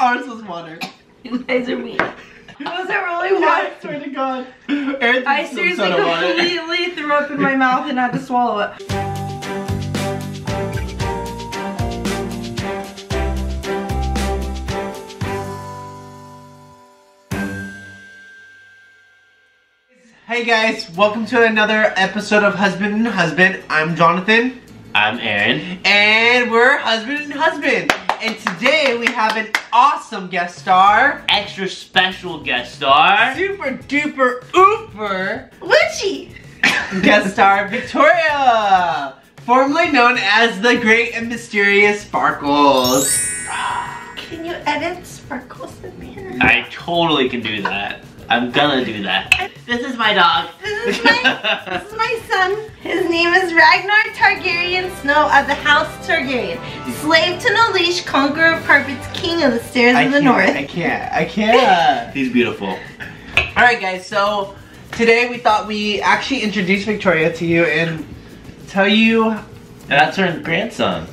Ours was water. You guys are mean. Was it really water? I swear to God. I seriously completely threw up in my mouth and had to swallow it. Hey guys, welcome to another episode of Husband and Husband. I'm Jonathan. I'm Aaron. And we're Husband and Husband. And today we have an awesome guest star. Extra special guest star. Super duper ooper. Witchy! Guest star Victoria. Formerly known as the Great and Mysterious Sparkles. Can you edit Sparkles in here? I totally can do that. I'm gonna do that. This is my dog. This is my son. His name is Ragnar Targaryen Snow of the House Targaryen. Slave to no leash, conqueror of carpets, king of the stairs of the north. I can't. He's beautiful. Alright guys, so today we thought we actually introduce Victoria to you and tell you... And that's her grandson.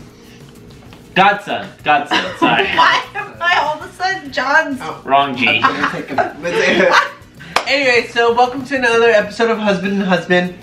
Godson, sorry. Why am I all of a sudden John's? Oh. Wrong G. Anyway, so welcome to another episode of Husband and Husband.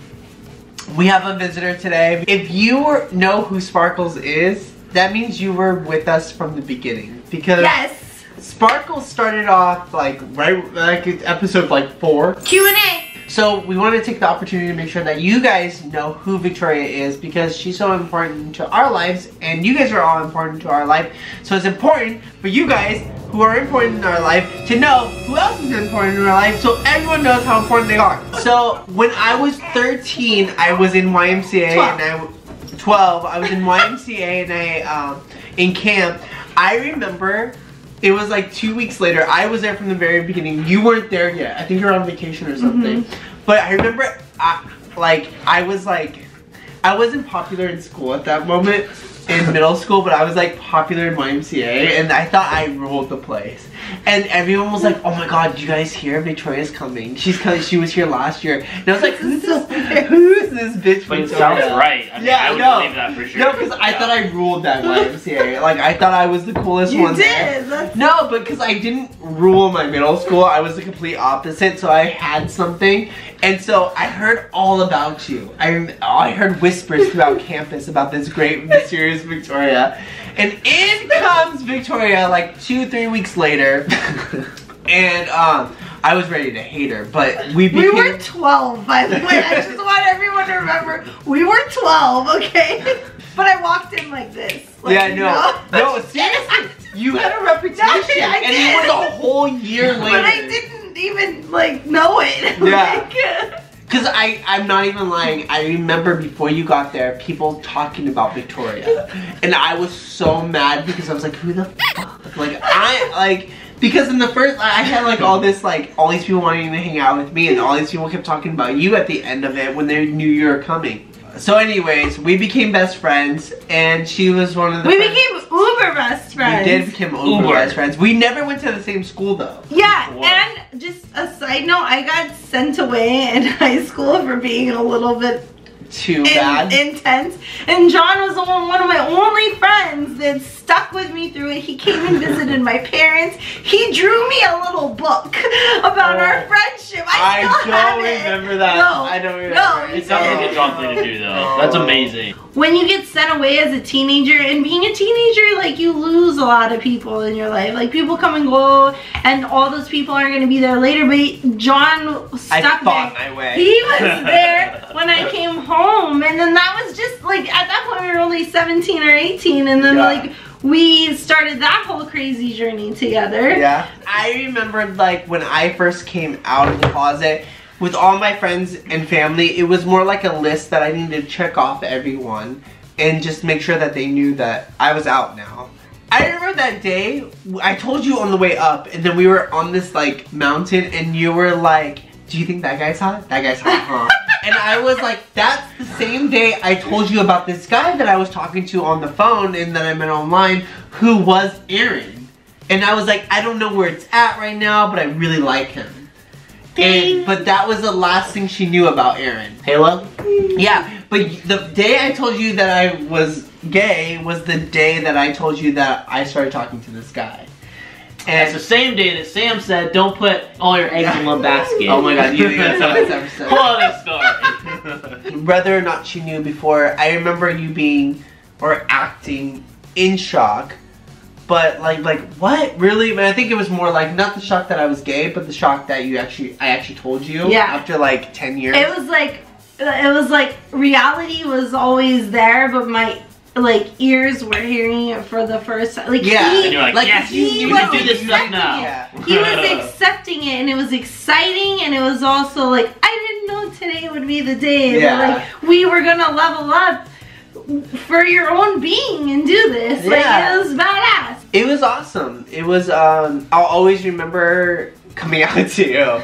We have a visitor today. If you know who Sparkles is, that means you were with us from the beginning. Because yes. Sparkles started off like episode 4. Q&A. So we want to take the opportunity to make sure that you guys know who Victoria is because she's so important to our lives and you guys are all important to our life. So it's important for you guys who are important in our life to know who else is important in our life so everyone knows how important they are. So when I was 13, I was in YMCA 12. I was in YMCA and I in camp. I remember it was like 2 weeks later. I was there from the very beginning. You weren't there yet. I think you were on vacation or something. But I remember, I wasn't popular in school at that moment in middle school, but I was like popular in YMCA, and I thought I ruled the place. And everyone was like, "Oh my God, did you guys hear? Victoria's coming. She's coming. She was here last year." And I was like, "Who's this bitch?" But it sounds right. I mean, I would believe that for sure. No, because I thought I ruled that YMCA. Like I thought I was the coolest one. You did. No, but because I didn't rule my middle school, I was the complete opposite. So I had something, and so I heard all about you. I heard whispers throughout campus about this great, mysterious Victoria, and in comes Victoria like 2-3 weeks later, and I was ready to hate her, but we were 12, by the way. I just want everyone to remember we were 12, okay? But I walked in like this. Like, yeah, no, seriously, you had a reputation, and it was a whole year later. But I didn't even like know it. Yeah. Because I'm not even lying, I remember before you got there, people talking about Victoria. And I was so mad because I was like, who the fuck? Because in the first, I had like all these people wanting to hang out with me and all these people kept talking about you at the end of it when they knew you were coming. So anyways, we became best friends and she was one of the We became uber best friends. We did become uber best friends. We never went to the same school though. Yeah, and just a side note, I got sent away in high school for being a little bit too bad. Intense. And John was one of my only friends that stuck with me through it. He came and visited my parents. He drew me a little book about our friendship. I don't remember that. No, I don't remember. No, it sounds like a John thing to do though. That's amazing. When you get sent away as a teenager, and being a teenager, like you lose a lot of people in your life. Like people come and go, and all those people aren't going to be there later. But John stuck I fought my way. He was there when I came home, and then that was just like at that point we were only 17 or 18, and then like we started that whole crazy journey together. Yeah, I remembered like when I first came out of the closet. With all my friends and family, it was more like a list that I needed to check off everyone and just make sure that they knew that I was out now. I remember that day, I told you on the way up, and then we were on this like mountain and you were like, do you think that guy's hot? That guy's hot, huh? And I was like, that's the same day I told you about this guy that I was talking to on the phone and that I met online who was Aaron. And I was like, I don't know where it's at right now, but I really like him. But that was the last thing she knew about Aaron. Halo? Yeah, but the day I told you that I was gay was the day that I told you that I started talking to this guy. It's the same day that Sam said, don't put all your eggs in one basket. Oh my god, you think that's how this episode? Whole other story. Whether or not she knew before, I remember you being, or acting, in shock. But like what? Really? But I think it was more like, not the shock that I was gay, but the shock that I actually told you after like 10 years. It was like reality was always there, but my ears were hearing it for the first time. Like, and you're like yes, he you was can do this stuff now. Yeah. He was accepting it, and it was exciting, and it was also like, I didn't know today would be the day that like we were gonna level up for your own being and do this. Like, it was badass. It was awesome. It was I'll always remember coming out to you.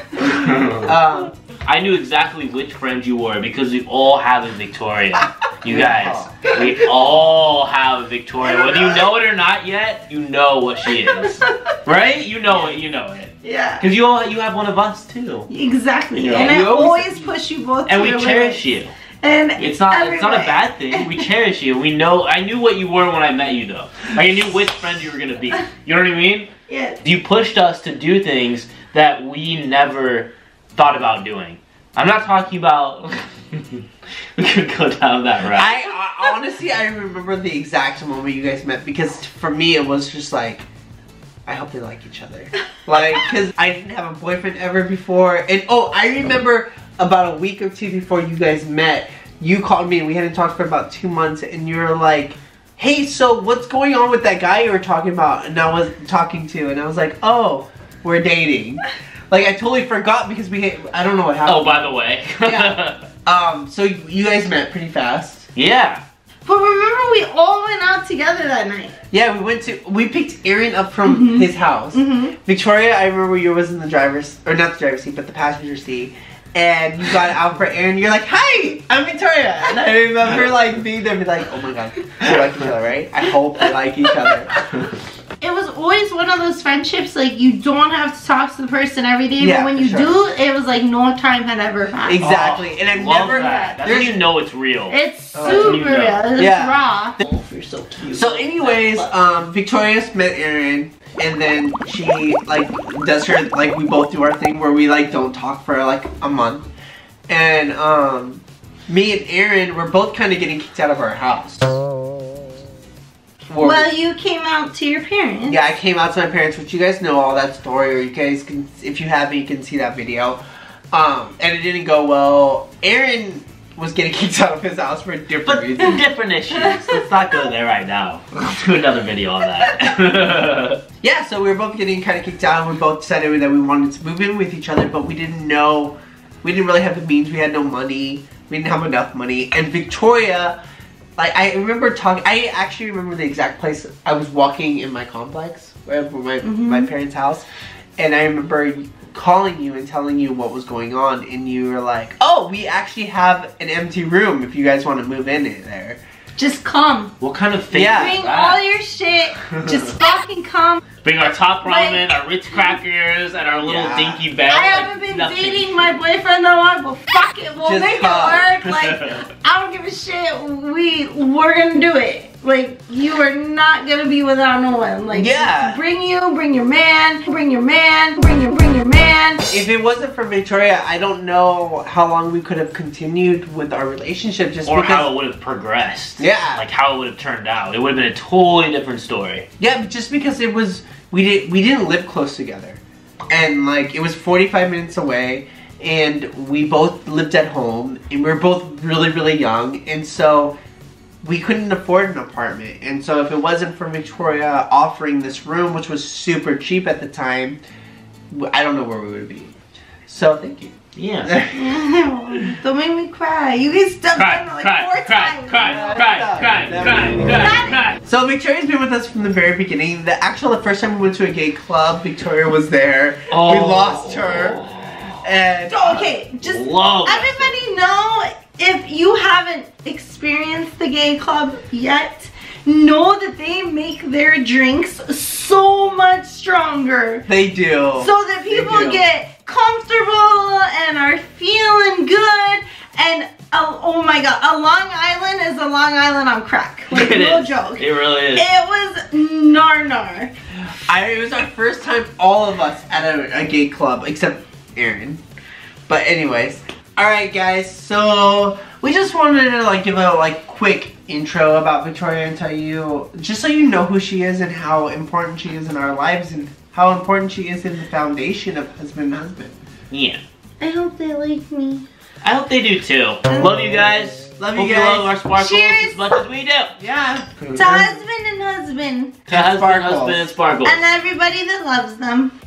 I knew exactly which friend you were because we all have a Victoria. You guys, we all have a Victoria. Whether you know it or not yet, you know what she is. Right? You know it, you know it. Yeah. Because you have one of us too. Exactly. You know, and I always push you both and to we your cherish limits. you. And it's not a bad thing. We cherish you. We know. I knew what you were when I met you, though. Like, I knew which friend you were gonna be. You know what I mean? Yeah. You pushed us to do things that we never thought about doing. I'm not talking about. We could go down that route. I honestly, I remember the exact moment you guys met, because for me it was just like, I hope they like each other. Like, because I didn't have a boyfriend ever before, and I remember about a week or two before you guys met, you called me and we hadn't talked for about 2 months, and you were like, hey, so what's going on with that guy you were talking about and I was talking to? And I was like, oh, we're dating. Like, I totally forgot because I don't know what happened. Oh, by the way. Yeah. So you guys met pretty fast. Yeah. But remember, we all went out together that night. Yeah, we picked Aaron up from his house. Victoria, I remember you was in the driver's, or not the driver's seat, but the passenger seat. And you got out for Aaron. You're like, hi, I'm Victoria. And I remember like being there and be like, oh my god, they like each other, right? I hope they like each other. It was always one of those friendships, like, you don't have to talk to the person every day, but when you do, it was like no time had ever passed. Exactly. And I've never that. That's when you know it's real. It's super real. It's raw. Oh, you're so cute. So anyways, Victoria's met Aaron, and then she like does her, like, we both do our thing where we like don't talk for like a month. And me and Aaron were both kind of getting kicked out of our house. Well, you came out to your parents. Yeah, I came out to my parents, which you guys know all that story, or you guys can, if you haven't, you can see that video. And it didn't go well. Aaron was getting kicked out of his house for different reasons. Different issues. Let's not go there right now. Let's do another video on that. Yeah, so we were both getting kind of kicked out, and we both decided that we wanted to move in with each other, but we didn't know, we didn't really have the means, we had no money, we didn't have enough money, and Victoria, like, I remember talking, I actually remember the exact place I was walking in my complex, right, my parents' house, and I remember calling you and telling you what was going on, and you were like, oh, we actually have an empty room if you guys want to move in there. Just come. What kind of thing? Bring all your shit. Just fucking come. Bring our top ramen, our Ritz crackers, and our little dinky bed. I haven't been dating my boyfriend that long, but fuck it, we'll make it work. Like, I don't give a shit. We're gonna do it. Like, you are not gonna be without no one. Like, bring your man, bring your man. If it wasn't for Victoria, I don't know how long we could have continued with our relationship, just or because, how it would have progressed. Yeah. Like how it would have turned out. It would have been a totally different story. Yeah, but just because it was, we didn't live close together. And like, it was 45 minutes away, and we both lived at home, and we were both really, really young, and so we couldn't afford an apartment. And so if it wasn't for Victoria offering this room, which was super cheap at the time, I don't know where we would be. So thank you. Yeah. Don't make me cry. You guys stuck on like 4 times. Cry. So Victoria's been with us from the very beginning. The first time we went to a gay club, Victoria was there. Oh. We lost her. And okay, just everybody know, if you haven't experienced the gay club yet, know that they make their drinks so much stronger. They do. So that people get comfortable and are feeling good, And oh my god, a Long Island is a Long Island on crack. Like, no joke. It really is. It was nar. It was our first time, all of us, at a gay club, except Aaron. But anyways, alright guys, so we just wanted to like give a like quick intro about Victoria and tell you, just so you know who she is and how important she is in our lives and how important she is in the foundation of husband and husband. Yeah. I hope they like me. I hope they do too. Love you guys. Love hope you guys. Love our sparkles Cheers. as much as we do. Yeah. To husband and husband. To husband and sparkles. And everybody that loves them.